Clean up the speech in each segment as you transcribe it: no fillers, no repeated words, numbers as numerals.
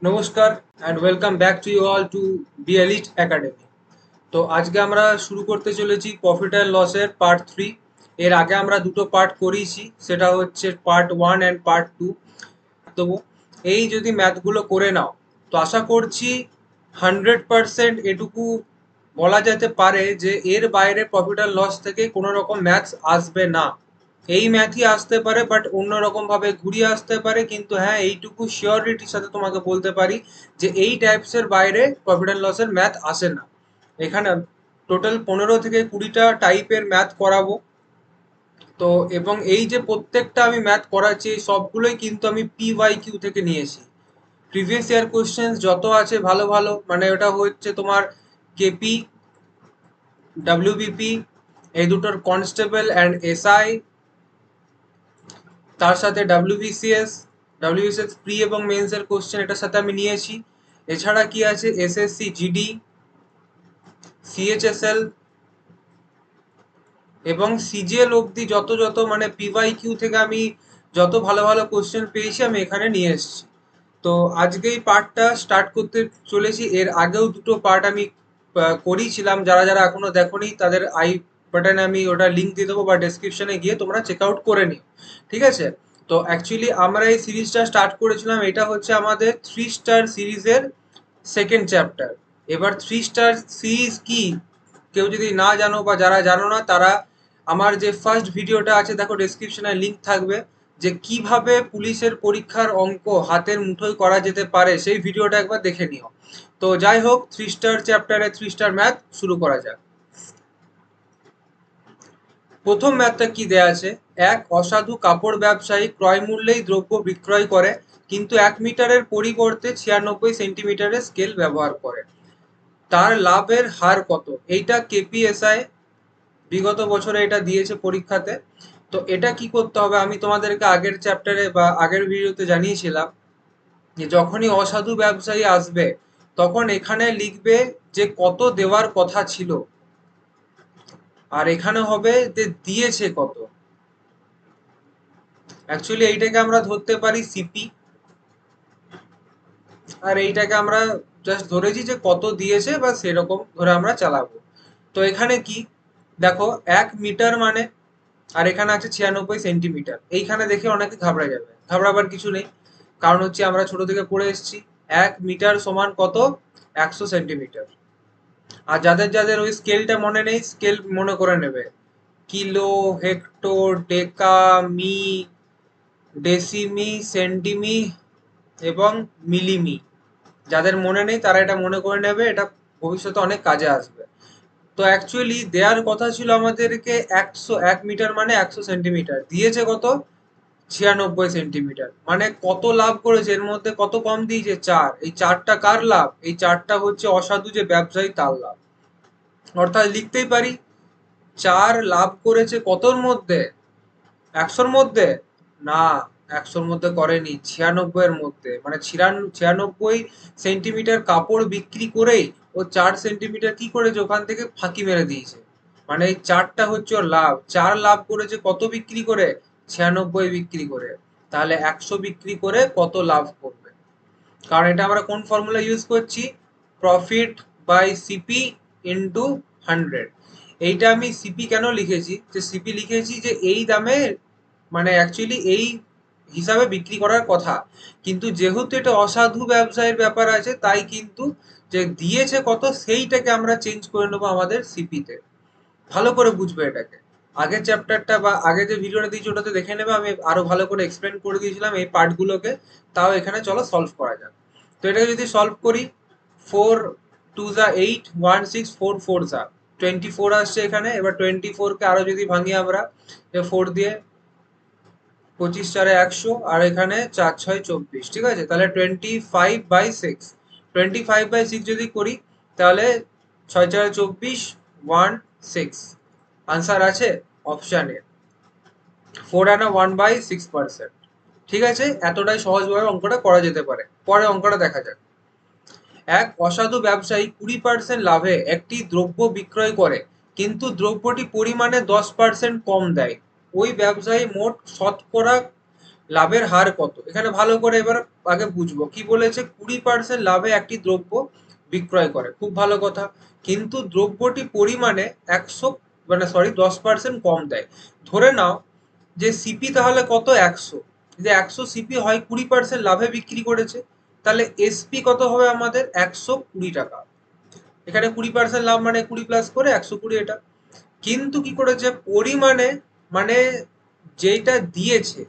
নমস্কার and welcome back to you all to B elite academy. তো আজকে আমরা শুরু করতে চলেছি প্রফিট অ্যান্ড লসের পার্ট 3। এর আগে আমরা দুটো পার্ট করিয়েছি, সেটা হচ্ছে পার্ট 1 অ্যান্ড পার্ট 2। দেবো, এই যদি ম্যাথগুলো করে নাও তো আশা করছি 100% এটুকু বলা যেতে পারে যে এর বাইরে প্রফিট অ্যান্ড লস থেকে কোনো রকম ম্যাথস আসবে না। এই ম্যাথই আসতে পারে, বাট অন্যরকম ভাবে ঘুরিয়ে আসতে পারে, কিন্তু হ্যাঁ এইটুকু শিওরিটির সাথে তোমাকে বলতে পারি যে এই টাইপসের বাইরে প্রফিট অ্যান্ড লসের ম্যাথ আসে না। এখানে টোটাল 15 থেকে 20টা টাইপের ম্যাথ করাবো। তো এবং এই যে প্রত্যেকটা আমি ম্যাথ করাচ্ছি এই সবগুলোই কিন্তু আমি PYQ থেকে নিয়েছি। প্রিভিয়াস ইয়ার কোশ্চেন যত আছে ভালো ভালো, মানে ওটা হচ্ছে তোমার কেপি, ডাব্লিউবিপি, এই দুটোর কনস্টেবল অ্যান্ড এসআই, তার সাথে ডাব্লিউবিসিএস প্রি এবং মেন্সের কোশ্চেন এটার সাথে আমি নিয়েছি। এছাড়া কি আছে, এসএসসি জিডি, সিএইচএসএল এবং সিজিএল অবধি যত যত মানে পিওয়াইকিউ থেকে আমি যত ভালো ভালো কোশ্চেন পেয়েছি আমি এখানে নিয়ে এসেছি। তো আজকে এই পার্টটা স্টার্ট করতে চলেছি। এর আগেও দুটো পার্ট আমি করিয়েছিলাম, যারা যারা এখনো দেখোনি তাদের আই বাটনে আমি ওটা লিঙ্ক দিয়ে দেবো বা ডেসক্রিপশনে গিয়ে তোমরা চেক আউট করে নিও, ঠিক আছে? তো অ্যাকচুয়ালি আমরা এই সিরিজটা স্টার্ট করেছিলাম, এটা হচ্ছে আমাদের 3 স্টার সিরিজের সেকেন্ড চ্যাপ্টার। এবার 3 স্টার সিরিজ কি কেউ যদি না জানো বা যারা জানো না তারা আমার যে ফার্স্ট ভিডিওটা আছে দেখো, ডেসক্রিপশনে লিঙ্ক থাকবে, যে কিভাবে পুলিশের পরীক্ষার অঙ্ক হাতের মুঠোয় করা যেতে পারে, সেই ভিডিওটা একবার দেখে নিও। তো যাই হোক, 3 স্টার চ্যাপ্টারে 3 স্টার ম্যাথ শুরু করা যাক। প্রথম ম্যাথটা কি দেয়া আছে, এক অসাধু কাপড় ব্যবসায়ী ক্রয় মূল্যেই দ্রব্য বিক্রয় করে, কিন্তু 1 মিটারের পরিবর্তে 96 সেন্টিমিটারের স্কেল ব্যবহার করে, তার লাভের হার কত? এইটা কেপিএসআই বিগত বছরে এটা দিয়েছে পরীক্ষাতে। তো এটা কি করতে হবে, আমি তোমাদেরকে আগের চ্যাপ্টারে বা আগের ভিডিওতে জানিয়েছিলাম যে যখনই অসাধু ব্যবসায়ী আসবে তখন এখানে লিখবে যে কত দেওয়ার কথা ছিল, আর এখানে হবে যে দিয়েছে কত। অ্যাকচুয়ালি এইটাকে আমরা ধরতে পারি সিপি, আর এইটাকে আমরা জাস্ট ধরেছি যে কত দিয়েছে বা সেরকম ধরে আমরা চালাবো। তো এখানে কি দেখো, 1 মিটার মানে, আর এখানে আছে 96 সেন্টিমিটার। এইখানে দেখে অনেকে ঘাবড়ে যাবে, ঘাবড়াবার কিছু নেই, কারণ হচ্ছে আমরা ছোট থেকে পড়ে এসেছি 1 মিটার সমান কত, 100 সেন্টিমিটার। আর যাদের যাদের ওই স্কেলটা মনে নেই, স্কেল মনে করে নেবে, কিলো, হেক্টর, ডেকা, মি, ডেসিমি, সেন্টিমি এবং মিলিমি। যাদের মনে নেই তারা এটা মনে করে নেবে, এটা ভবিষ্যতে অনেক কাজে আসবে। তো অ্যাকচুয়ালি দেওয়ার কথা ছিল আমাদেরকে 100, 1 মিটার মানে 100 সেন্টিমিটার, দিয়েছে কত, 96 সেন্টিমিটার। মানে কত লাভ করেছে, এর মধ্যে কত কম দিয়েছে, 4। এই 4টা কার লাভ? এই 4টা হচ্ছে অসাধু যে ব্যবসায়ী তার লাভ। অর্থাৎ লিখতেই পারি 4 লাভ করেছে কতর মধ্যে, 100-র মধ্যে? না, 100-র মধ্যে করেনি, 96-এর মধ্যে। মানে 96 সেন্টিমিটার কাপড় বিক্রি করেই ও 4 সেন্টিমিটার কি করেছে, ওখান থেকে ফাঁকি মেরে দিয়েছে। মানে এই 4টা হচ্ছে ওর লাভ। 4 লাভ করেছে কত বিক্রি করে, 96 বিক্রি করে। তাহলে 100 বিক্রি করে কত লাভ করবে? কারণ এটা আমরা কোন ফর্মুলা ইউজ করছি, প্রফিট বাই সিপি ইন্টু 100। এইটা আমি সিপি কেন লিখেছি, যে সিপি লিখেছি যে এই দামে, মানে অ্যাকচুয়ালি এই হিসাবে বিক্রি করার কথা, কিন্তু যেহেতু এটা অসাধু ব্যবসায়ের ব্যাপার আছে তাই কিন্তু যে দিয়েছে কত সেইটাকে আমরা চেঞ্জ করে নেবো আমাদের সিপিতে। ভালো করে বুঝবে এটাকে। আগের চ্যাপ্টারটা বা আগে যে ভিডিওটা দিয়েছি ওটাতে দেখে নেবে, আমি আরো ভালো করে এক্সপ্লেন করে দিয়েছিলাম এই পার্টগুলোকে। তাও এখানে চলো সলভ করা যাক। তো এটাকে যদি সলভ করি, 4 2 8, 1 6 4 4 24 আসছে এখানে। এবার 24-কে আরো যদি ভাঙি আমরা 4 দিয়ে, 25 4 100, আর এখানে 4 6 24, ঠিক আছে? তাহলে 25/6, 25/6 যদি করি তাহলে 6 4 24, 16 আনসার আছে অপশানে 4 1/6%। ঠিক আছে, এতটাই সহজভাবে অঙ্কটা করা যেতে পারে। পরে অঙ্কটা দেখা যাক। এক অসাধু ব্যবসায়ী 20% লাভে একটি দ্রব্য বিক্রয় করে, কিন্তু দ্রব্যটি পরিমাণে 10% কম দেয়। ওই ব্যবসায়ী মোট শতকরা লাভের হার কত, এখানে ভালো করে এবার আগে বুঝবো কি বলেছে। 20% লাভে একটি দ্রব্য বিক্রয় করে, খুব ভালো কথা। কিন্তু দ্রব্যটি পরিমাণে 100 মানে সরি 10% কম দেয়। ধরে নাও যে সিপি তাহলে কত, 100। যে 100 সিপি হয় 20% লাভে বিক্রি করেছে, তাহলে এসপি কত হবে আমাদের, 120 টাকা। এখানে 20% লাভ মানে 20 প্লাস করে 120 এটা। কিন্তু কি করেছে পরিমাণে, মানে যেটা দিয়েছে,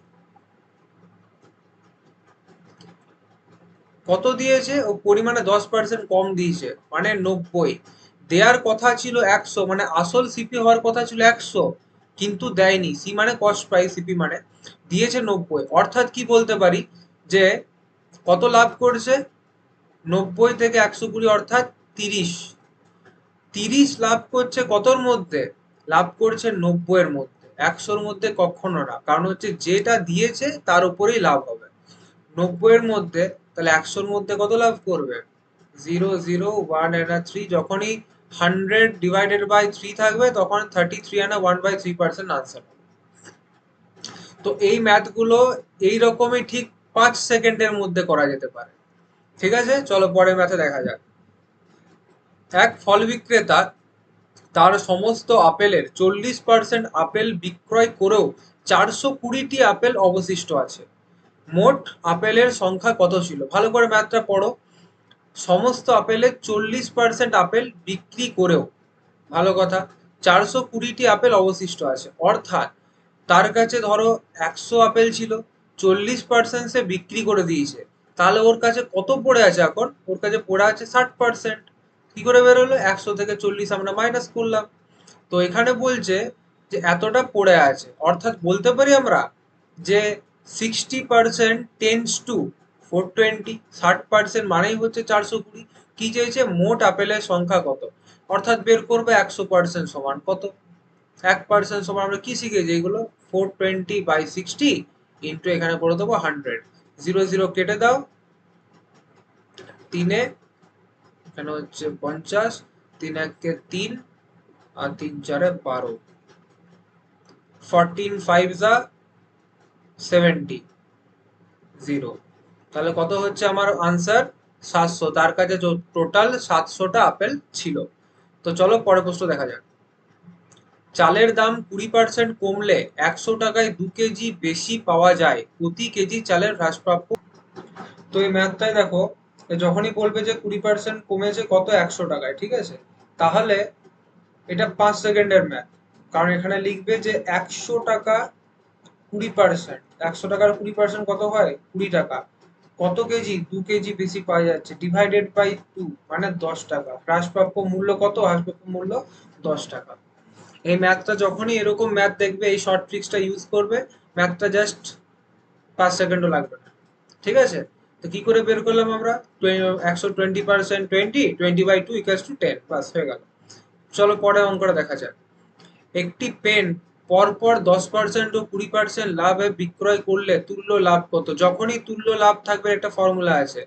কত দিয়েছে ও পরিমাণে 10% কম দিয়েছে, মানে 90। দেয়ার কথা ছিল 100, মানে আসল সিপি হওয়ার কথা ছিল 100, কিন্তু দেয়নি। সি মানে কস্ট প্রাইস, সিপি মানে দিয়েছে 90। অর্থাৎ কি বলতে পারি যে কত লাভ করছে, 90 থেকে 120 অর্থাৎ 30। 30 লাভ করছে কতর মধ্যে, লাভ করছে 90 এর মধ্যে, 100-র মধ্যে কখনো না। কারণ হচ্ছে যেটা দিয়েছে তার উপরেই লাভ হবে। 90 এর মধ্যে, তাহলে 100-র মধ্যে কত লাভ করবে, 0 0 1 and 3। যখনই 100 ডিভাইডেড বাই 3 থাকবে তখন 33 and 1/3% আনসার। তো এই ম্যাথগুলো এইরকমই ঠিক 5 সেকেন্ডের মধ্যে করা যেতে পারে। ঠিক আছে, চলো পরের ম্যাথে দেখা যাক। এক ফল বিক্রেতা তার সমস্ত আপেলের 40% আপেল বিক্রয় করেও 420টি আপেল অবশিষ্ট আছে। মোট আপেলের সংখ্যা কত ছিল, ভালো করে ম্যাথটা পড়ো। সমস্ত আপেলের 40% আপেল বিক্রি করেও, ভালো কথা, 420টি আপেল অবশিষ্ট আছে। অর্থাৎ তার কাছে ধরো 100 আপেল ছিল, 40% সে বিক্রি করে দিয়েছে, তাহলে ওর কাছে কত পড়ে আছে এখন, ওর কাছে পড়ে আছে 60%। কি করে বেরোলো, 100 থেকে 40 আমরা মাইনাস করলাম। তো এখানে বলছে যে এতটা পড়ে আছে, অর্থাৎ বলতে পারি আমরা যে 60% টেন্স টু 420। 60% মানেই হচ্ছে 420। কি চেয়েছে, মোট আপেলের সংখ্যা কত, অর্থাৎ বের করবে 100% সমান কত। 1% সমান আমরা কি শিখেছি এগুলো, 420/60 ইন্টু এখানে করে দেবো 100। 0 0 কেটে দাও, 3-এ এখানে হচ্ছে 50, 3 1 3 আর 3 4 12, 14 5 70, 0। তাহলে কত হচ্ছে আমার আনসার, 700। তার কাছে টোটাল 700টা আপেল ছিল। তো চলো পরের প্রশ্ন দেখা যাক। চালের দাম 20% কমলে 100 টাকায় 2 কেজি বেশি পাওয়া যায়, প্রতি কেজি চালের হ্রাসপ্রাপ্য। তো এই ম্যাথটাই দেখো, যখনই বলবে যে 20% কমেছে কত, 100 টাকায়, ঠিক আছে, তাহলে এটা 5 সেকেন্ডের ম্যাথ। কারণ এখানে লিখবে যে 100 টাকা 20%, 100 টাকার 20% কত হয়, 20 টাকা। কত কেজি, 2 কেজি বেশি পাওয়া যাচ্ছে, ডিভাইডেড বাই 2 মানে 10 টাকা। হ্রাসপ্রাপ্য মূল্য কত, হ্রাসপ্রাপ্য মূল্য 10 টাকা। এই ম্যাথটা যখনই এরকম ম্যাথ দেখবে, এই শর্ট ট্রিক্সটা ইউজ করবে, ম্যাথটা জাস্ট 5 সেকেন্ডও লাগবে না। ঠিক আছে, তো কি করে বের করলাম আমরা, 120% 20, 20/2 = 10, বাস হয়ে গেল। চলো পরে অঙ্কটা দেখা যাক। একটি পেন পরপর 10% ও 20% লাভে বিক্রয় করলে তুল্য লাভ কত। যখনই তুল্য লাভ থাকবে একটা ফর্মুলা আছে,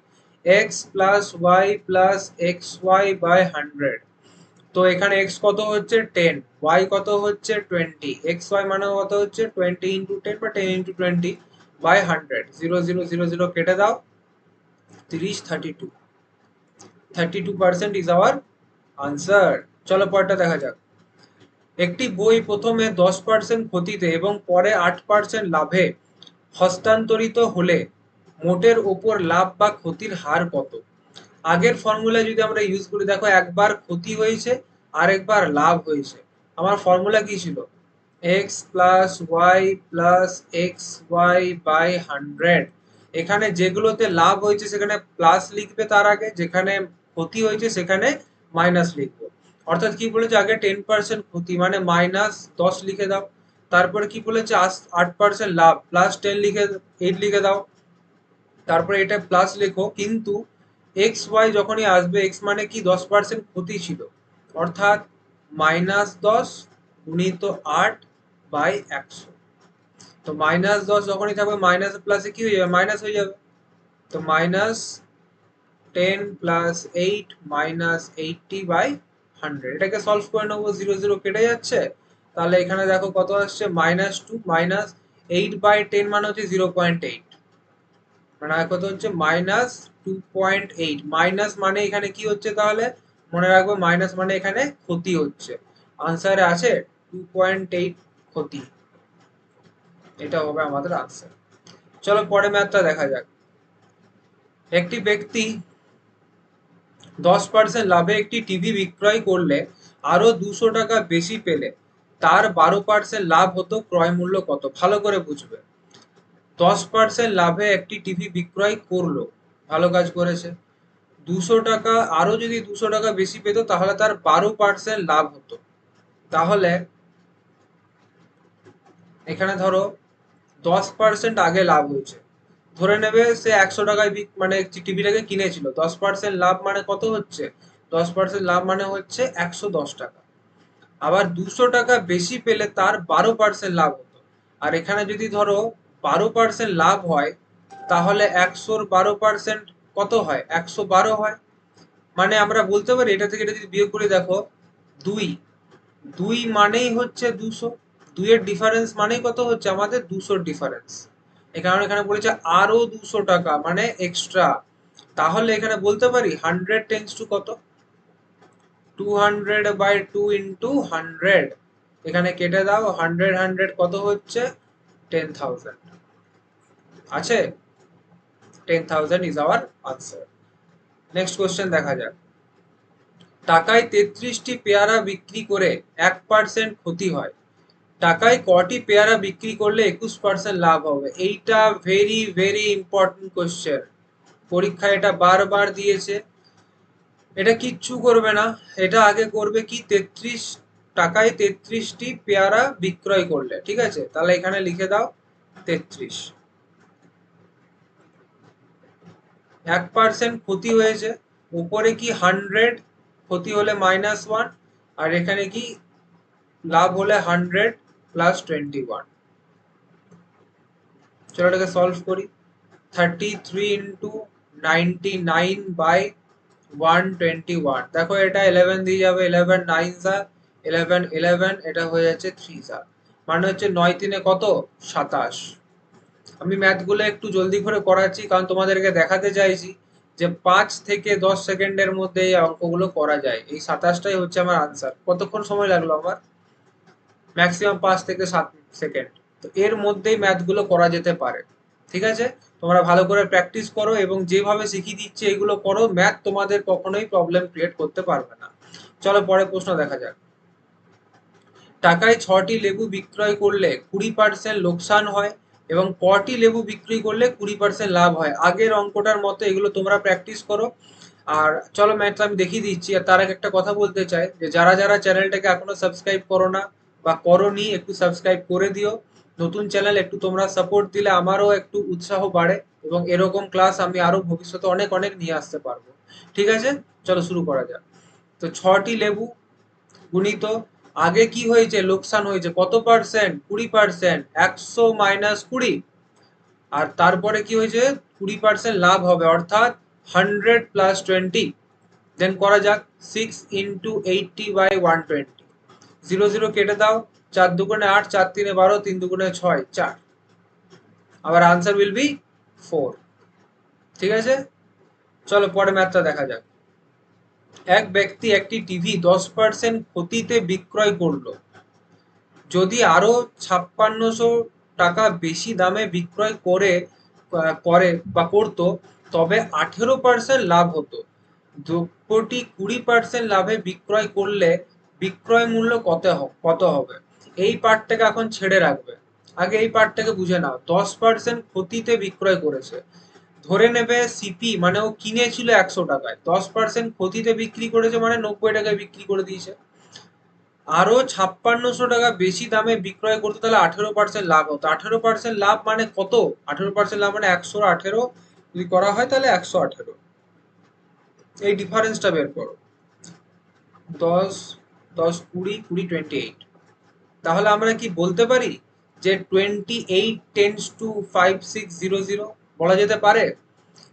x plus Y plus X Y by 100। তো এখানে x কত হচ্ছে 10, y কত হচ্ছে 20, এক্স ওয়াই মানে কত হচ্ছে 20 ইন্টু 10 বা 10 ইন্টু 20 বাই 100। 0 0 0 0 কেটে দাও, 30 32, 32% ইজ আওয়ার আনসার। চলো পরেরটা দেখা যাক। একটি বই প্রথমে 10% ক্ষতিতে এবং পরে 8% লাভে হস্তান্তরিত হলে মোটের ওপর লাভ বা ক্ষতির হার কত। আগের ফর্মুলা যদি আমরা ইউজ করি, দেখো একবার ক্ষতি হয়েছে আর একবার লাভ হয়েছে। আমার ফর্মুলা কি ছিল, X plus Y plus X Y by 100। এখানে যেগুলোতে লাভ হয়েছে সেখানে প্লাস লিখবে, তার আগে যেখানে ক্ষতি হয়েছে সেখানে মাইনাস লিখবে। অর্থাৎ কি বলেছে, আগে 10% ক্ষতি মানে -10 লিখে দাও। তারপরে কি বলেছে, 8% লাভ, +10 লিখে 8 লিখে দাও। তারপরে এটা প্লাস লেখো, কিন্তু এক্স ওয়াই যখনই আসবে, এক্স মানে কি 10% ক্ষতি ছিল, অর্থাৎ -10 গুণিত 8/100। তো -10 যখনই থাকবে, মাইনাস প্লাসে কি হয়ে যাবে, মাইনাস হয়ে যাবে। তো -10 প্লাস 8 -80/100। এটাকে সলভ করে নেবো, 0 0 কেটে যাচ্ছে। তাহলে এখানে দেখো কত আসছে, -2 - 8/10 মানে হচ্ছে 0.8, মানে কত হচ্ছে -2.8। মাইনাস মানে এখানে কি হচ্ছে তাহলে, মনে রাখবো মাইনাস মানে এখানে ক্ষতি হচ্ছে। আনসারে আছে 2.8 ক্ষতি, এটা হবে আমাদের আনসার। চলো পরে ম্যাথটা দেখা যাক। একটি ব্যক্তি 10% লাভে একটি টিভি বিক্রয় করলে আরো 200 টাকা বেশি পেলে তার 12% লাভ হতো, ক্রয় মূল্য কত? ভালো করে বুঝবে। 10% লাভে একটি টিভি বিক্রয় করলো, ভালো কাজ করেছে। 200 টাকা, আরো যদি 200 টাকা বেশি পেত তাহলে তার 12% লাভ হতো। তাহলে এখানে ধরো 10% আগে লাভ হয়েছে, ধরে নেবে সে 100 টাকায় মানে টিভিটাকে কিনেছিল, 10% লাভ মানে কত হচ্ছে, 10% লাভ মানে হচ্ছে 110 টাকা। আবার 200 টাকা বেশি পেলে তার 12% লাভ হতো। আর এখানে যদি ধরো 12% লাভ হয়, তাহলে 100-12% কত হয়, 112 হয়। মানে আমরা বলতে পারি এটা থেকে এটা যদি বিয়োগ করে দেখো, 2 2 মানেই হচ্ছে 200, 2 এর ডিফারেন্স মানেই কত হচ্ছে আমাদের 200 ডিফারেন্স। এখানে এখানে বলেছে আরো 200 টাকা মানে এক্সট্রা। তাহলে এখানে বলতে পারি 100 টেন্স টু কত, 200/2 ইন্টু 100, এখানে কেটে দাও, 100 কত হচ্ছে 10,000 আছে। 10,000 is our answer. Next question দেখা যাক। টাকায় 33টি পেয়ারা বিক্রি করে 1% ক্ষতি হয়, টাকায় কটি পেয়ারা বিক্রি করলে 21% লাভ হবে? এইটা ভেরি ভেরি ইম্পর্টেন্ট কোশ্চেন, পরীক্ষায় এটা বারবার দিয়েছে। এটা কিচ্ছু করবে না, এটা আগে করবে কি, টাকায় 33টি পেয়ারা বিক্রয় করলে, ঠিক আছে, তাহলে এখানে লিখে দাও 33। 1% ক্ষতি হয়েছে, উপরে কি 100, ক্ষতি হলে -1, আর এখানে কি লাভ হলে 100 প্লাস 21। চলো এটাকে সলভ করি। 33 ইন্টু 99/121, দেখো এটা 11 দিয়ে যাবে, 11 9 11 11, এটা হয়ে যাচ্ছে 3 মানে হচ্ছে 9 3 কত, 27। আমি ম্যাথগুলো একটু জলদি করে করাচ্ছি কারণ তোমাদেরকে দেখাতে চাইছি যে 5 থেকে 10 সেকেন্ডের মধ্যে এই অঙ্কগুলো করা যায়। এই 27টাই হচ্ছে আমার আনসার। কতক্ষণ সময় লাগলো আমার, ম্যাক্সিমাম 5 থেকে 7 সেকেন্ড। তো এর মধ্যেই ম্যাথগুলো করা যেতে পারে, ঠিক আছে। তোমরা ভালো করে প্র্যাকটিস করো এবং যেভাবে শিখিয়ে দিচ্ছে এগুলো করো, ম্যাথ তোমাদের কখনোই প্রবলেম ক্রিয়েট করতে পারবে না। চলো পরের প্রশ্ন দেখা যাক। টাকায় 6টি লেবু বিক্রয় করলে 20% লোকসান হয় এবং কটি লেবু বিক্রি করলে 20% লাভ হয়? আগের অঙ্কটার মতো এগুলো তোমরা প্র্যাকটিস করো। আর চলো ম্যাথটা আমি দেখিয়ে দিচ্ছি। আর তার আগে একটা কথা বলতে চাই যে যারা যারা চ্যানেলটাকে এখনো সাবস্ক্রাইব করো না বা করোনি, একটু সাবস্ক্রাইব করে দিও। নতুন চ্যানেল, একটু তোমরা সাপোর্ট দিলে আমারও একটু উৎসাহ বাড়ে এবং এরকম ক্লাস আমি আরো ভবিষ্যতে অনেক অনেক নিয়ে আসতে পারবো। ঠিক আছে, চলো শুরু করা যাক। তো 6টি লেবু গুণিত, আগে কি হয়েছে, লোকসান হয়েছে কত পার্সেন্ট, 20%, 100 - 20, আর তারপরে কি হয়েছে 20% লাভ হবে অর্থাৎ 100 + 20। দেন করা যাক 6 ইন্টু 80/120, 0 0 কেটে দাও, 4 2 8, 4 3 12, 3 2 6, 4। আবার আনসার উইল বি 4, ঠিক আছে। চলো পরে ম্যাথটা দেখা যাক। এক ব্যক্তি একটি টিভি 10% ক্ষতিতে বিক্রয় করলো, যদি আরো 5600 টাকা বেশি দামে বিক্রয় করে বা করতো তবে 18% লাভ হতো। দ্রব্যটি 20% লাভে বিক্রয় করলে বিক্রয় মূল্য কত হবে? এই পার্টটাকে এখন ছেড়ে রাখবে, আগে এই পার্টটাকে বুঝে নাও। 10% ক্ষতিতে বিক্রয় করেছে, ধরে নেবে সিপি মানে ও কিনেছিল 100 টাকায়, 10% ক্ষতিতে বিক্রি করেছে মানে 90 টাকায় বিক্রি করে দিয়েছে। আরো 5600 টাকা বেশি দামে বিক্রয় করতো তাহলে 18% লাভ হতো। 18% লাভ মানে কত, 18% লাভ মানে 118, যদি করা হয় তাহলে 118। এই ডিফারেন্সটা বের করো, 10 10 20 20 28। তাহলে আমরা কি বলতে পারি যে 28 টেন্স টু 5600 বলা যেতে পারে?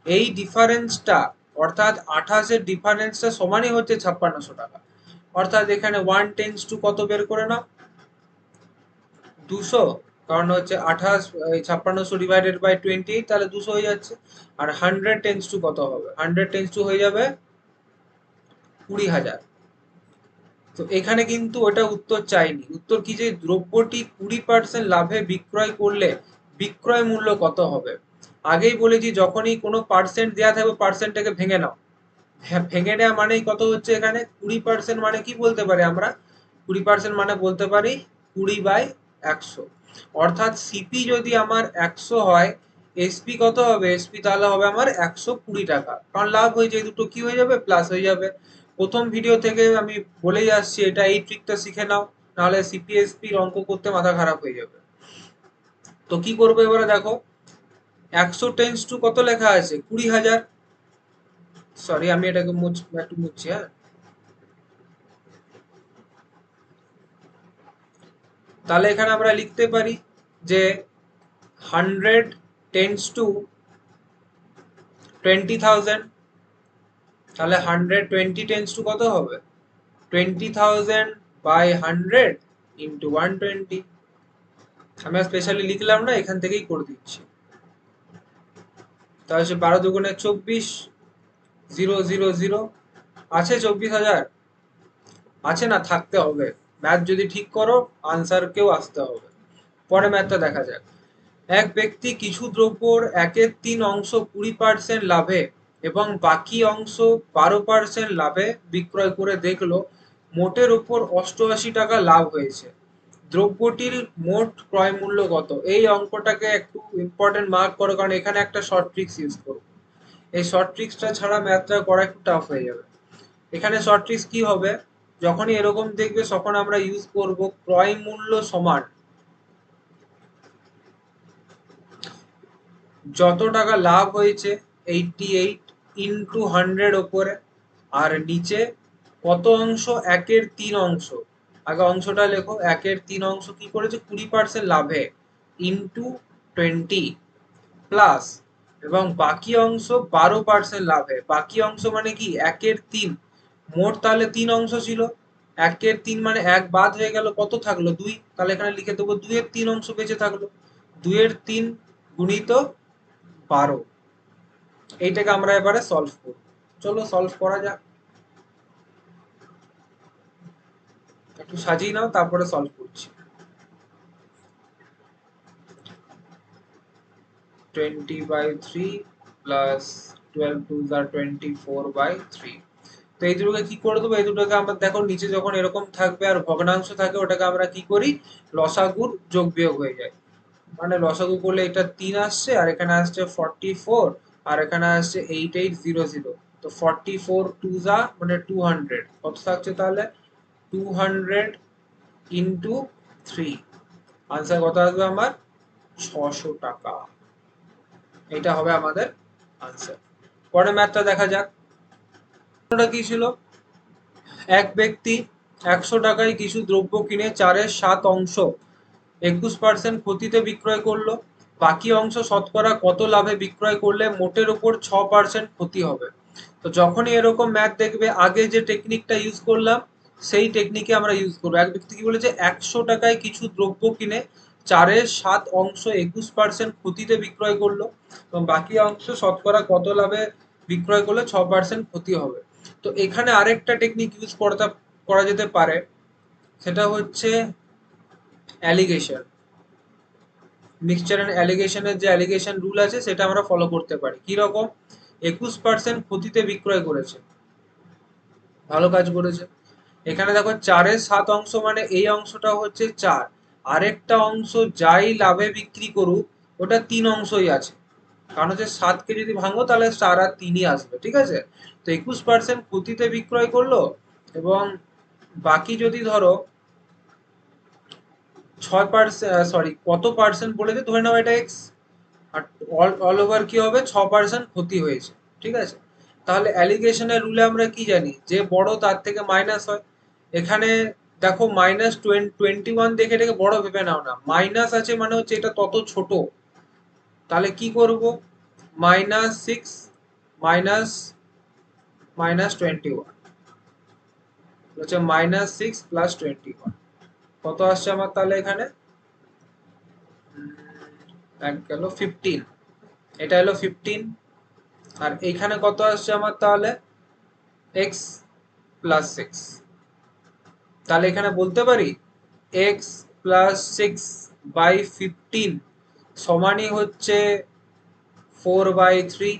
এই ডিফারেন্সটা অর্থাৎ 28-এর ডিফারেন্সটা সমানই হচ্ছে 5600 টাকা। অর্থাৎ এখানে 1 টেন্স টু কত বের করে নাও, 200, কারণ হচ্ছে 56 ডিভাইডেড বাই 28, তাহলে 200 হয়ে যাচ্ছে। আর 100 টেন্স টু কত হবে? 100 টেন্স টু হয়ে যাবে 20,000। তো এখানে কিন্তু ওটা উত্তর চাইনি, উত্তর কি যে দ্রব্যটি 20% লাভে বিক্রয় করলে বিক্রয় মূল্য কত হবে। আগেই বলেছি যখনই কোনো পার্সেন্ট দেওয়া থাকবে পার্সেন্টটাকে ভেঙে নাও। হ্যাঁ, ভেঙে নেওয়া মানেই কত হচ্ছে এখানে 20% মানে কি বলতে পারি আমরা? 20% মানে বলতে পারি 20/100। অর্থাৎ সিপি যদি আমার 100 হয়, এসপি কত হবে? এসপি তাহলে হবে আমার 120 টাকা, কারণ লাভ হয়েছে, দুটো কি হয়ে যাবে? প্লাস হয়ে যাবে। প্রথম ভিডিও থেকে আমি বলেই আসছি এটা, এই ট্রিকটা শিখে নাও, নাহলে সিপিএসপি অঙ্ক করতে মাথা খারাপ হয়ে যাবে। তো কি করবো এবারে দেখো, 100 টেন্স টু কত লেখা আছে? 20,000। সরি, আমি এটাকে একটু মুছছি, হ্যাঁ। তাহলে এখানে আমরা লিখতে পারি যে 100 টেন্স টু 20,000। তাহলে 120 টেন্স টু কত হবে? 20,000 বাই 100 ইন্টু 120। আমি স্পেশালি লিখলাম না, এখান থেকেই করে দিচ্ছি। তাহলে হচ্ছে 12 × 24, 000 আছে 24,000। আছে না, থাকতে হবে। ম্যাথ যদি ঠিক করো আনসারকেও আসতে হবে। পরে ম্যাথটা দেখা যাক। এক ব্যক্তি কিছু দ্রব্যর 1/3 অংশ 20% লাভে এবং বাকি অংশ 12% লাভে বিক্রয় করে দেখলো মোটের উপর 88 টাকা লাভ হয়েছে। দ্রব্যটির মোট ক্রয় মূল্য কত? এই অঙ্কটাকে একটু ইম্পর্টেন্ট মার্ক করো, কারণ এখানে একটা শর্ট ট্রিক্স ইউজ করবো। এই শর্ট ট্রিক্সটা ছাড়া ম্যাথটা করা একটু টাফ হয়ে যাবে। এখানে শর্ট ট্রিক্স কি হবে? যখনই এরকম দেখবে তখন আমরা ইউজ করব ক্রয় মূল্য সমান যত টাকা লাভ হয়েছে 88 ইন্টু 100 ওপরে, আর নিচে কত অংশ? 1/3 অংশ। আগে অংশটা লেখো, 1/3 অংশ কি করেছে? 20% লাভে ইন্টু 20 প্লাস, এবং বাকি অংশ 12% লাভে। বাকি অংশ মানে কি? 1/3। মোট তাহলে 3 অংশ ছিল, 1/3 মানে 1 বাদ হয়ে গেল, কত থাকলো? 2। তাহলে এখানে লিখে দেবো 2/3 অংশ বেঁচে থাকলো। 2/3 গুণিত 12। এইটাকে আমরা এবারে সলভ করব। চলো সলভ করা যাক। একটু সাজিয়ে নাও, তারপরে সলভ করছি। 20/3 প্লাস 12 2 24/3। তো এই দুটোকে কি করে দেবো? এই দুটোকে আমরা দেখো নিচে যখন এরকম থাকবে আর ভগ্নাংশ থাকে, ওটাকে আমরা কি করি? লসাগুর যোগ বিয়োগ হয়ে যায়। মানে লসাগু করলে এটা 3 আসছে, আর এখানে আসছে 44, আর এখানে আসছে 8800। তো 44 টু যা মানে 200, কত থাকছে তাহলে? 200 ইন্টু 3। আনসার কত আসবে আমার? 600 টাকা। এটা হবে আমাদের আনসার। পরে ম্যাথটা দেখা যাক। ওটা কি ছিল? এক ব্যক্তি 100 টাকায় কিছু দ্রব্য কিনে 4/7 অংশ 21% ক্ষতিতে বিক্রয় করলো। বাকি অংশ শতকরা কত লাভে বিক্রয় করলে মোটের উপর 6% ক্ষতি হবে। তো যখনই এরকম ম্যাথ দেখবে, আগে যে টেকনিকটা ইউজ করলাম সেই টেকনিকে আমরা ইউজ করবো। এক ব্যক্তি কি বলেছে? 100 টাকায় কিছু দ্রব্য কিনে 4/7 অংশ 21% ক্ষতিতে বিক্রয় করলো এবং বাকি অংশ শতকরা কত লাভে বিক্রয় করলে 6% ক্ষতি হবে। তো এখানে আরেকটা টেকনিক ইউজ করা যেতে পারে, সেটা হচ্ছে অ্যালিগেশন। মিক্সচার এন্ড অ্যালিগেশনের যে অ্যালিগেশন রুল আছে সেটা আমরা ফলো করতে পারি। কি রকম? 21% ক্ষতিতে বিক্রয় করেছে, ভালো কাজ করেছে। এখানে দেখো 4/7 অংশ মানে এই অংশটা হচ্ছে 4, আরেকটা অংশ যাই লাভে বিক্রি করুক ওটা 3 অংশই আছে, কারণ হচ্ছে 7কে যদি ভাঙো তাহলে 4 আর 3ই আসবে, ঠিক আছে। তো 21% ক্ষতিতে বিক্রয় করলো, এবং বাকি যদি ধরো 6%, সরি কত পার্সেন্ট বলেছে ধরে নাও এটা এক্স, আর অল ওভার কি হবে? 6% ক্ষতি হয়েছে, ঠিক আছে। তাহলে অ্যালিগেশনের রুলে আমরা কি জানি? যে বড় তার থেকে মাইনাস হয়। এখানে দেখো -21 দেখে এটাকে বড় ভেবে নাও না, মাইনাস আছে মানে হচ্ছে এটা তত ছোট। তাহলে কি করব? -6 মাইনাস -21 হচ্ছে -6 + 21। কত আসছে আমার তাহলে এখানে? এক গেল 15, এটা হলো 15, আর এইখানে কত আসছে আমার তাহলে x প্লাস 6। তাহলে এখানে বলতে পারি x প্লাস 6 বাই 15 সমানই হচ্ছে 4/3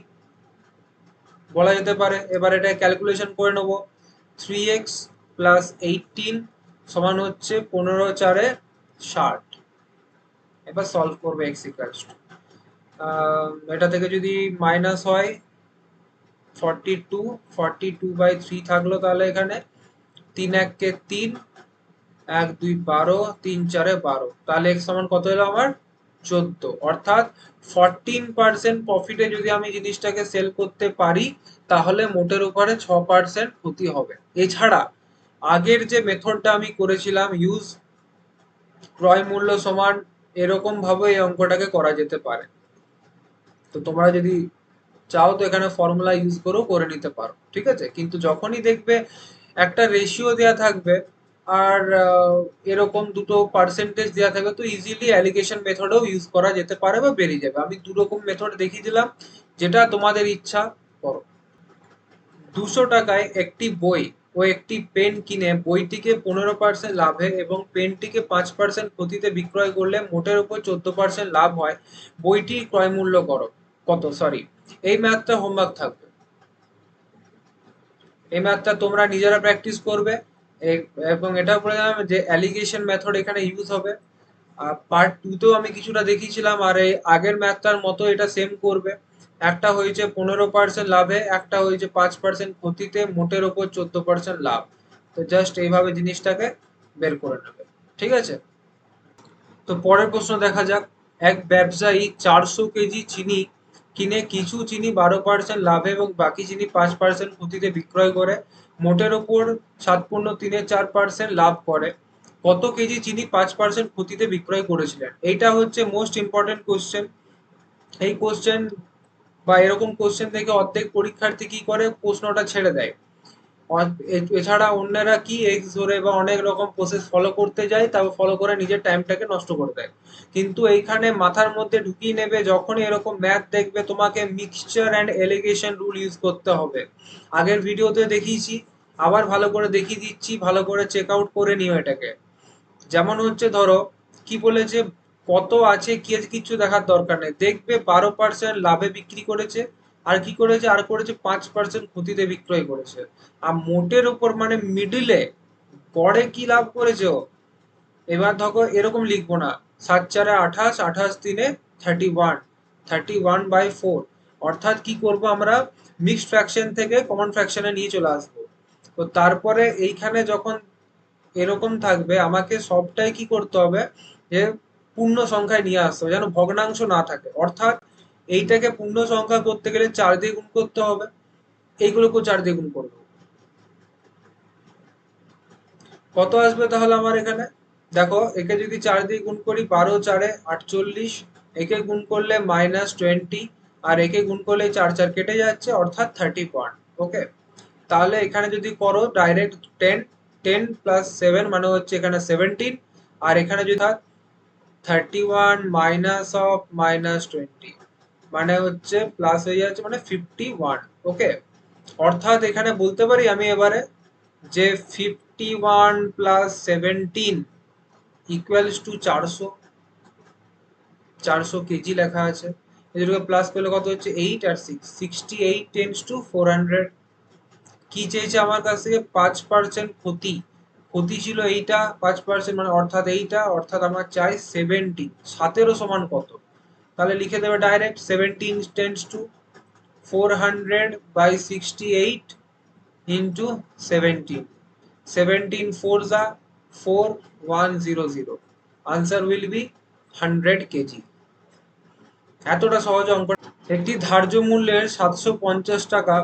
বলা যেতে পারে। এবার এটা ক্যালকুলেশন করে নেব। 3x প্লাস 18 সমান হচ্ছে 15×4 60। এবার সলভ করবে x ইকুয়ালস টু, এটা থেকে যদি মাইনাস হয় 42, 42/3 থাকলো, তাহলে এখানে 3 1 3, 1 2 12, 3 4 12, তাহলে x সমান কত হলো আমার 14। অর্থাৎ 14% প্রফিটে যদি আমি জিনিসটাকে সেল করতে পারি তাহলে মোটের উপরে 6% ক্ষতি হবে। এছাড়া আগের যে মেথডটা আমি করেছিলাম ইউজ ক্রয় মূল্য সমান, এরকম ভাবে এই অঙ্কটাকে করা যেতে পারে। তো তোমরা যদি চাও তো এখানে ফর্মুলা ইউজ করেও করে নিতে পারো, ঠিক আছে। কিন্তু যখনই দেখবে একটা রেশিও দেওয়া থাকবে আর এরকম দুটো পার্সেন্টেজ দেওয়া থাকবে, তো ইজিলি অ্যালিগেশন মেথডও ইউজ করা যেতে পারে বা বেরিয়ে যাবে। আমি দু রকম মেথড দেখিয়ে দিলাম, যেটা তোমাদের ইচ্ছা করো। 200 টাকায় একটি বই ও একটি পেন কিনে বইটিকে 15% লাভে এবং পেনটিকে 5% ক্ষতিতে বিক্রয় করলে মোটের উপর 14% লাভ হয়। বইটির ক্রয় মূল্য করো কত, সরি এই ম্যাথটা হোমওয়ার্ক থাকবে। এই ম্যাথটা তোমরা নিজেরা প্র্যাকটিস করবে এবং এটা বলে দিলাম যে অ্যালিগেশন মেথড এখানে ইউজ হবে। আর পার্ট 2 তেও আমি কিছুটা দেখিয়েছিলাম, আর এই আগের ম্যাথটার মতো এটা সেম করবে। একটা হয়েছে 15% লাভে, একটা হয়েছে 5% ক্ষতিতে, মোটের ওপর 14% লাভ। তো জাস্ট এইভাবে জিনিসটাকে বের করে নেবে, ঠিক আছে। তো পরের প্রশ্ন দেখা যাক। এক ব্যবসায়ী 400 কেজি চিনি কিনে কিছু চিনি 12% লাভে এবং বাকি চিনি 5% ক্ষতিতে বিক্রয় করে মোটের ওপর 7.34% লাভ করে। কত কেজি চিনি 5% ক্ষতিতে বিক্রয় করেছিলেন? এইটা হচ্ছে মোস্ট ইম্পর্টেন্ট কোশ্চেন। এই কোশ্চেন বা এরকম কোশ্চেন থেকে অর্ধেক পরীক্ষার্থী কি করে, প্রশ্নটা ছেড়ে দেয়। এছাড়া অন্যরা কি এক্স ধরে বা অনেক রকম প্রসেস ফলো করতে যায়, তারপর ফলো করে নিজের টাইমটাকে নষ্ট করে দেয়। কিন্তু এইখানে মাথার মধ্যে ঢুকিয়ে নেবে, যখনই এরকম ম্যাথ দেখবে তোমাকে mixture and allegation rule use করতে হবে। আগের ভিডিওতে দেখিয়েছি, আবার ভালো করে দেখিয়ে দিচ্ছি, ভালো করে চেক আউট করে নিও এটাকে। যেমন হচ্ছে ধরো কি বলেছে, কত আছে কি আছে কিচ্ছু দেখার দরকার নেই, দেখবে 12% লাভে বিক্রি করেছে, আর কি করেছে, আর করেছে 5% ক্ষতিতে বিক্রয় করেছে। আর মোটের উপর মানে মিডিলে গড়ে কি লাভ করেছে ও। এবার দেখো এরকম লিখবো না 7 4 28, 28 3 31, 31/4। অর্থাৎ কি করব আমরা, মিক্সড ফ্র্যাকশন থেকে কমন ফ্র্যাকশনে নিয়ে চলে আসবো। তো তারপরে এইখানে যখন এরকম থাকবে আমাকে সবটাই কি করতে হবে, যে পূর্ণ সংখ্যায় নিয়ে আসতে হবে, যেন ভগ্নাংশ না থাকে। অর্থাৎ এইটাকে পূর্ণ সংখ্যা করতে গেলে 4 দিয়ে গুণ করতে হবে, এইগুলোকেও 4 দিয়ে গুণ করবো। কত আসবে তাহলে আমার এখানে, দেখো একে যদি 4 দিয়ে গুণ করি 12 4 48, একে গুণ করলে -20, আর একে গুণ করলে 4 4 কেটে যাচ্ছে, অর্থাৎ 31। ওকে, তাহলে এখানে যদি করো ডাইরেক্ট 10, 10 প্লাস 7 মানে হচ্ছে এখানে 17, আর এখানে যদি 31 মাইনাস অফ -20 মানে হচ্ছে প্লাস হয়ে যাচ্ছে মানে 51। ওকে, অর্থাৎ এখানে বলতে পারি আমি এবারে যে 51 প্লাস 17 ইকুয়ালস টু 400। 400 কেজি লেখা আছে, এদিকে প্লাস করলে কত হচ্ছে 8 আর 6, 68 টেন্স টু 400। কি চেয়েছে আমার কাছ থেকে, 5% ক্ষতি। ক্ষতি ছিল এইটা 5% মানে অর্থাৎ এইটা, অর্থাৎ আমার চাই 17। 17 সমান কত, তাহলে লিখে দেবে ডাইরেক্ট 17 টেন্স টু 400/68 ইন্টু 17। 17 4 যা 4, 100, আনসার উইল বি 100 কেজি। এতটা সহজ অঙ্ক। একটি ধার্য মূল্যের 750 টাকা,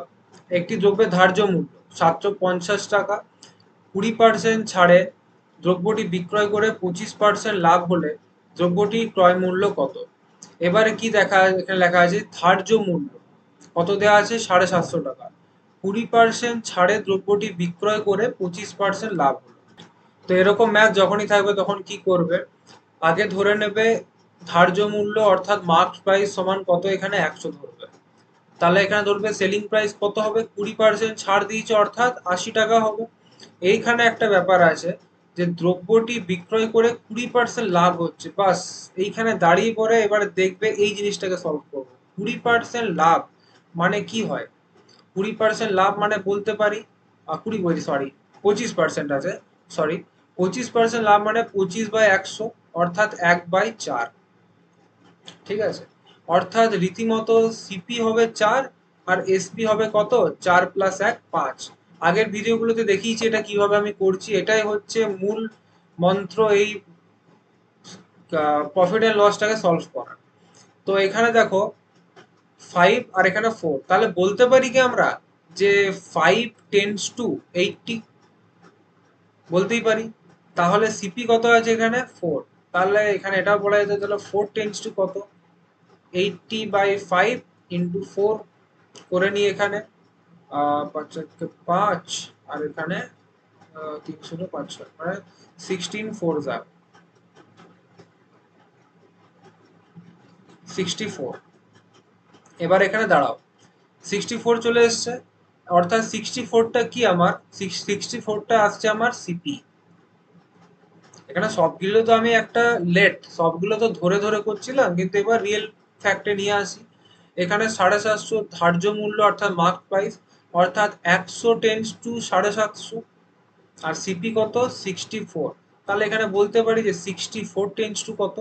একটি দ্রব্যের ধার্য মূল্য 750 টাকা, 20% ছাড়ে দ্রব্যটি বিক্রয় করে 25% লাভ হলে দ্রব্যটির ক্রয় মূল্য কত? এবারে কি দেখা, এখানে লেখা আছে ধার্য মূল্য কত দেওয়া আছে 750 টাকা, 20% ছাড়ে দ্রব্যটি বিক্রয় করে 25% লাভ হলো। তো এরকম ম্যাথ যখনই থাকবে তখন কি করবে, আগে ধরে নেবে ধার্য মূল্য অর্থাৎ মার্ক প্রাইস সমান কত, এখানে 100 ধরবে। তাহলে এখানে ধরবে সেলিং প্রাইস কত হবে, 20% ছাড় দিয়েছে অর্থাৎ 80 টাকা হবে। এইখানে একটা ব্যাপার আছে যে দ্রব্যটি বিক্রয় করে 20% লাভ হচ্ছে, বাস এইখানে দাঁড়িয়ে পড়ে এবারে দেখবে এই জিনিসটাকে সলভ করবো। 20% লাভ মানে কি হয়, 20% লাভ মানে বলতে পারি, 25% আছে, সরি, 25% লাভ মানে 25/100 অর্থাৎ 1/4। ঠিক আছে, অর্থাৎ রীতিমতো সিপি হবে 4 আর এসপি হবে কত, 4 + 1 5। আগের ভিডিওগুলোতে দেখিয়েছি এটা কিভাবে আমি করছি, এটাই হচ্ছে মূল মন্ত্র এই প্রফিট এন্ড লসটাকে সলভ করা। তো এখানে দেখো 5 আর এখানে 4, তাহলে বলতে পারি কি আমরা যে 5 টেন্ডস টু 80, বলতেই পারি। তাহলে সিপি কত আছে এখানে 4, তাহলে এখানে এটা বলা যেত তাহলে 4 টেন্ডস টু কত, 80/5 ইন্টু 4 করে নিই এখানে, 5 আর এখানে 3 মানে 16 4 64। এবার এখানে দাঁড়াও, 64 চলে এসছে, অর্থাৎ 64টা কি আমার, 64টা আসছে আমার সিপি। এখানে সবগুলো তো আমি একটা সবগুলো তো ধরে ধরে করছিলাম, কিন্তু এবার রিয়েল ফ্যাক্টে নিয়ে আসি। এখানে 750 ধার্য মূল্য অর্থাৎ মার্ক প্রাইস, অর্থাৎ 100 টেন্স টু 750, আর সিপি কত 64। তাহলে এখানে বলতে পারি যে 64 টেন্স টু কত,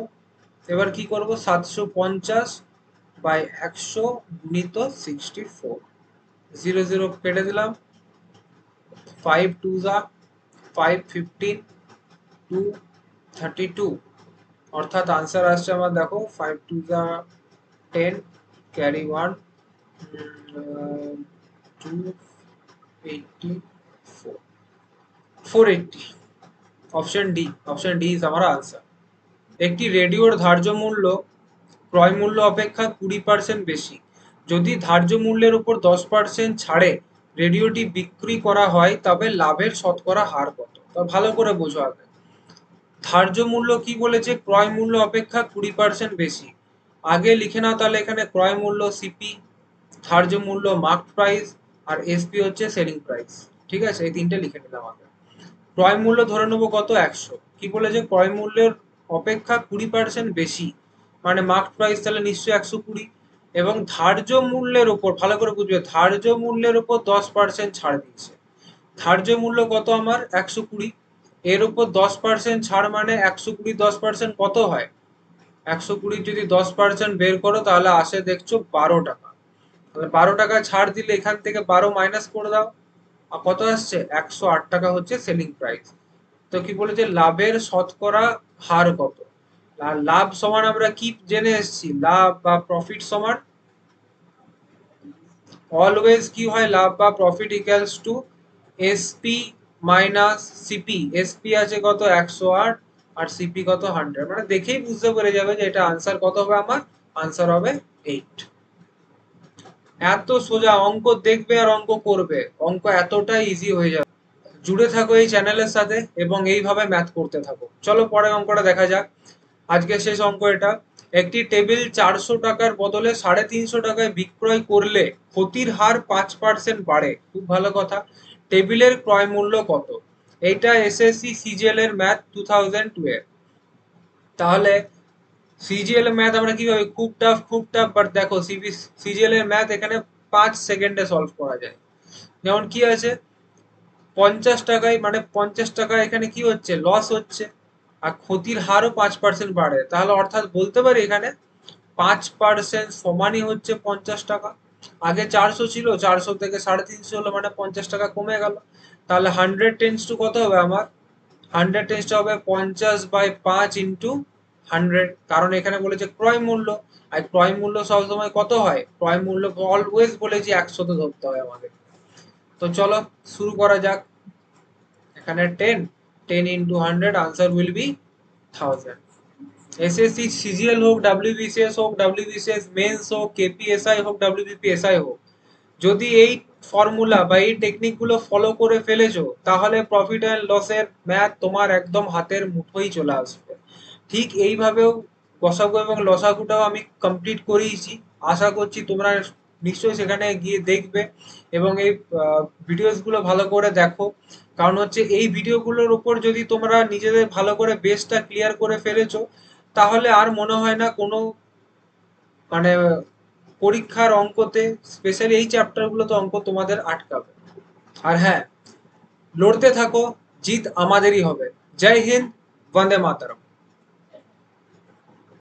এবার কি করব 750/100 গুণিত 64, 0 0 কেটে দিলাম, 5 2 5 15 2 32, অর্থাৎ আনসার আসছে আমার দেখো 5 2 10, ক্যারি 1, 284, 480। অপশন ডি ইজ আমার আনসার। একটি রেডিওর ধার্য মূল্য ক্রয় মূল্য অপেক্ষা 20% বেশি। যদি ধার্য মূল্যের উপর 10% ছাড়ে রেডিওটি বিক্রি করা হয় তবে লাভের শতকরা হার কত। তা ভালো করে বোঝো আগে। ধার্য মূল্য কি বলেছে, ক্রয় মূল্য অপেক্ষা 20% বেশি। আগে লিখে নাও তাহলে এখানে ক্রয় মূল্য সিপি, ধার্য মূল্য মার্ক প্রাইস, আর এসপি হচ্ছে সেলিং প্রাইস। ঠিক আছে, এই তিনটে লিখে নিলাম আগে। ক্রয় মূল্য ধরে নেবো কত, 100। কি বলেছে, ক্রয় মূল্যের অপেক্ষা 20% বেশি, মানে মার্ক প্রাইস তাহলে নিশ্চয়ই 120। এবং ধার্য মূল্যের উপর, ভালো করে বুঝবে, ধার্য মূল্যের উপর 10% ছাড় দিচ্ছে। ধার্য মূল্য কত আমার 120, এর উপর 10% ছাড় মানে 120 10% কত হয়, 120 যদি 10% বের করো তাহলে আসে দেখছো 12 টাকা। তাহলে 12 টাকা ছাড় দিলে এখান থেকে 12 মাইনাস করে দাও, আর কত আসছে 108 টাকা হচ্ছে সেলিং প্রাইস। তো কি বলেছে, লাভের শতকরা হার কত। আর লাভ সমান আমরা কি জেনে এসেছি, লাভ বা প্রফিট সমান অলওয়েজ কি হয়, লাভ বা profit equals to SP minus CP. SP আছে কত 108 আর সিপি কত 100, মানে দেখেই বুঝতে পেরে যাবে যে এটা আনসার কত হবে, আমার আনসার হবে 8। এত সোজা অঙ্ক দেখবে আর অঙ্ক করবে, অঙ্ক এতটাই ইজি হয়ে যাবে। জুড়ে থাকো এই চ্যানেলের সাথে এবং এইভাবে ম্যাথ করতে থাকো। চলো পরের অঙ্কটা দেখা যাক। আজকে শেষ অঙ্ক এটা। একটি টেবিল 400 টাকার বদলে 350 টাকায় বিক্রয় করলে ক্ষতির হার 5% বাড়ে, খুব ভালো কথা। টেবিলের ক্রয় মূল্য কত, এইটা এসএসসি সিজিএল এর ম্যাথ 2012। তাহলে সিজিএল এর ম্যাথ আমরা কিভাবে, খুব টাফ, বাট দেখো সিজিএল এর ম্যাথ এখানে 5 সেকেন্ডে সলভ করা যায়। যেমন কি আছে, 50 টাকায়, মানে 50 টাকা এখানে কি হচ্ছে, লস হচ্ছে, আর ক্ষতির হারও 5% বাড়ে, তাহলে অর্থাৎ বলতে পারি এখানে 5% সমানই হচ্ছে 50 টাকা। আগে 400 ছিল, 400 থেকে 350 হলো, মানে 50 টাকা কমে গেল। তাহলে 100 টেন্স টু কত হবে আমার, 100 টেন্স টু হবে 50/5 ইন্টু 100, কারণ এখানে বলেছে ক্রয় মূল্য, আর ক্রয় মূল্য সবসময় কত হয়, ক্রয় মূল্য অলওয়েজ বলেছি 100তে ধরতে হয় আমাদের। তো চলো শুরু করা যাক। এখানে 10 into 100, answer will be 1000। SSC CGL হোক, ডাব্লিউবিসিএস হোক, ডাব্লিউবিসিএস মেন্স হোক, কেপিএসআই হোক, ডাব্লিউবিপিএসআই হোক, যদি এই ফর্মুলা বা এই টেকনিক গুলো ফলো করে ফেলেছো তাহলে প্রফিট অ্যান্ড লসের ম্যাথ তোমার একদম হাতের মুঠোই চলে আসবে। ঠিক এইভাবেও গসাগু এবং লসাগুটাও আমি কমপ্লিট করিয়েছি। আশা করছি তোমরা নিশ্চয়ই সেখানে গিয়ে দেখবে এবং এই ভিডিওসগুলো ভালো করে দেখো। কারণ হচ্ছে এই ভিডিওগুলোর উপর যদি তোমরা নিজেদের ভালো করে বেসটা ক্লিয়ার করে ফেলেছো, তাহলে আর মনে হয় না কোনো মানে পরীক্ষার অঙ্কতে, স্পেশালি এই চ্যাপ্টারগুলোতে অঙ্ক তোমাদের আটকাবে। আর হ্যাঁ, লড়তে থাকো, জিত আমাদেরই হবে। জয় হিন্দ, বন্দে মাতরম।